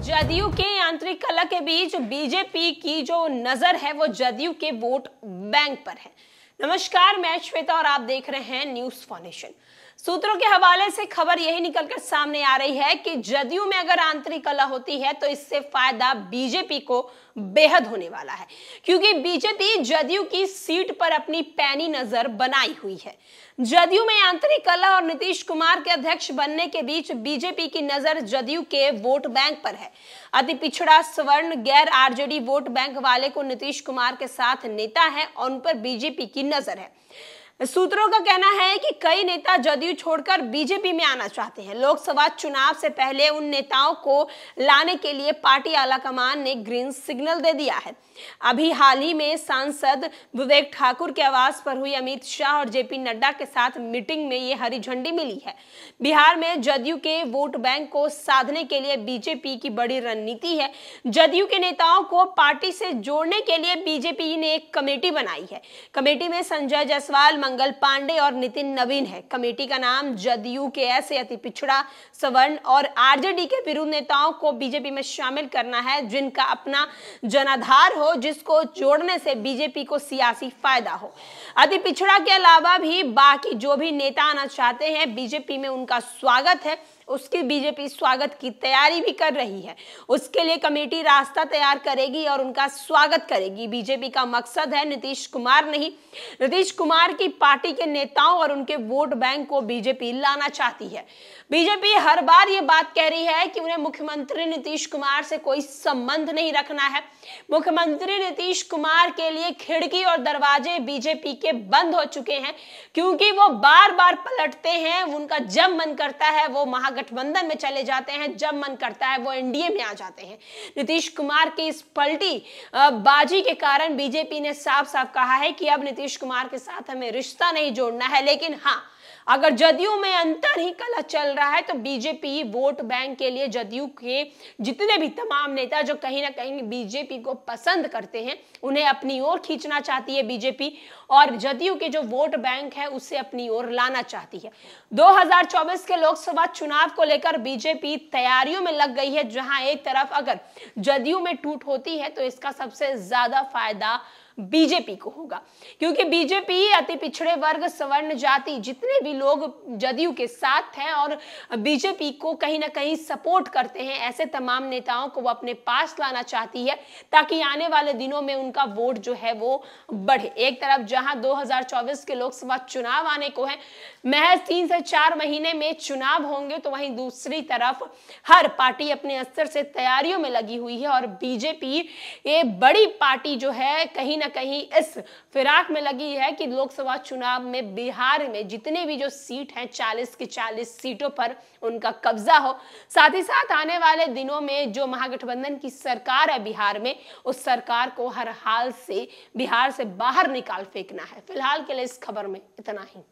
जदयू के आंतरिक कलह के बीच बीजेपी की जो नजर है वो जदयू के वोट बैंक पर है। नमस्कार, मैं श्वेता और आप देख रहे हैं न्यूज फाउंडेशन। सूत्रों के हवाले से खबर यही निकलकर सामने आ रही है कि जदयू में अगर आंतरिक कलह होती है तो इससे फायदा बीजेपी को बेहद होने वाला है, क्योंकि बीजेपी जदयू की सीट पर अपनी पैनी नजर बनाई हुई है। जदयू में आंतरिक कलह और नीतीश कुमार के अध्यक्ष बनने के बीच बीजेपी की नजर जदयू के वोट बैंक पर है। अति पिछड़ा, सवर्ण, गैर आरजेडी वोट बैंक वाले को नीतीश कुमार के साथ नेता है और उन पर बीजेपी की नजर है। सूत्रों का कहना है कि कई नेता जदयू छोड़कर बीजेपी में आना चाहते हैं। लोकसभा चुनाव से पहले उन नेताओं को लाने के लिए पार्टी आलाकमान ने ग्रीन सिग्नल दे दिया है। अभी हाल ही में सांसद विवेक ठाकुर के आवास पर हुई अमित शाह और जेपी नड्डा के साथ मीटिंग में ये हरी झंडी मिली है। बिहार में जदयू के वोट बैंक को साधने के लिए बीजेपी की बड़ी रणनीति है। जदयू के नेताओं को पार्टी से जोड़ने के लिए बीजेपी ने एक कमेटी बनाई है। कमेटी में संजय जायसवाल, मंगल पांडे और नितिन नवीन है। कमेटी का नाम जदयू के ऐसे अति पिछड़ा, सवर्ण और आरजेडी के विरुद्ध नेताओं को बीजेपी में शामिल करना है जिनका अपना जनाधार हो, जिसको जोड़ने से बीजेपी को सियासी फायदा हो। अति पिछड़ा के अलावा भी बाकी जो भी नेता आना चाहते हैं बीजेपी में उनका स्वागत है। उसकी बीजेपी स्वागत की तैयारी भी कर रही है। उसके लिए कमेटी रास्ता तैयार करेगी और उनका स्वागत करेगी। बीजेपी का मकसद है नीतीश कुमार नहीं, नीतीश कुमार की पार्टी के नेताओं और उनके वोट बैंक को बीजेपी लाना चाहती है। बीजेपी हर बार ये बात कह रही है कि उन्हें मुख्यमंत्री नीतीश कुमार से कोई संबंध नहीं रखना है। मुख्यमंत्री नीतीश कुमार के लिए खिड़की और दरवाजे बीजेपी के बंद हो चुके हैं, क्योंकि वो बार बार पलटते हैं। उनका जब मन करता है वो महागठबंधन में चले जाते हैं, जब मन करता है वो एनडीए में आ जाते हैं। नीतीश कुमार की इस पलटी बाजी के कारण बीजेपी ने साफ साफ कहा है कि अब नीतीश कुमार के साथ हमें रिश्ता नहीं जोड़ना है। लेकिन हाँ, अगर जदयू में अंतर ही कलह चल रहा है तो बीजेपी वोट बैंक के लिए जदयू के जितने भी तमाम नेता जो कहीं ना कहीं बीजेपी को पसंद करते हैं उन्हें अपनी ओर खींचना चाहती है बीजेपी, और जदयू के जो वोट बैंक है उसे अपनी ओर लाना चाहती है। 2024 के लोकसभा चुनाव को लेकर बीजेपी तैयारियों में लग गई है, जहां एक तरफ अगर जदयू में टूट होती है तो इसका सबसे ज्यादा फायदा बीजेपी को होगा, क्योंकि बीजेपी अति पिछड़े वर्ग, सवर्ण जाति जितने भी लोग जदयू के साथ हैं और बीजेपी को कहीं ना कहीं सपोर्ट करते हैं, ऐसे तमाम नेताओं को वो अपने पास लाना चाहती है ताकि आने वाले दिनों में उनका वोट जो है वो बढ़े। एक तरफ जहां 2024 के लोकसभा चुनाव आने को है, महज 3 से 4 महीने में चुनाव होंगे, तो वहीं दूसरी तरफ हर पार्टी अपने स्तर से तैयारियों में लगी हुई है और बीजेपी ये बड़ी पार्टी जो है कहीं कहीं इस फिराक में लगी है कि लोकसभा चुनाव में बिहार में जितने भी जो सीट हैं 40 की 40 सीटों पर उनका कब्जा हो। साथ ही साथ आने वाले दिनों में जो महागठबंधन की सरकार है बिहार में, उस सरकार को हर हाल से बिहार से बाहर निकाल फेंकना है। फिलहाल के लिए इस खबर में इतना ही।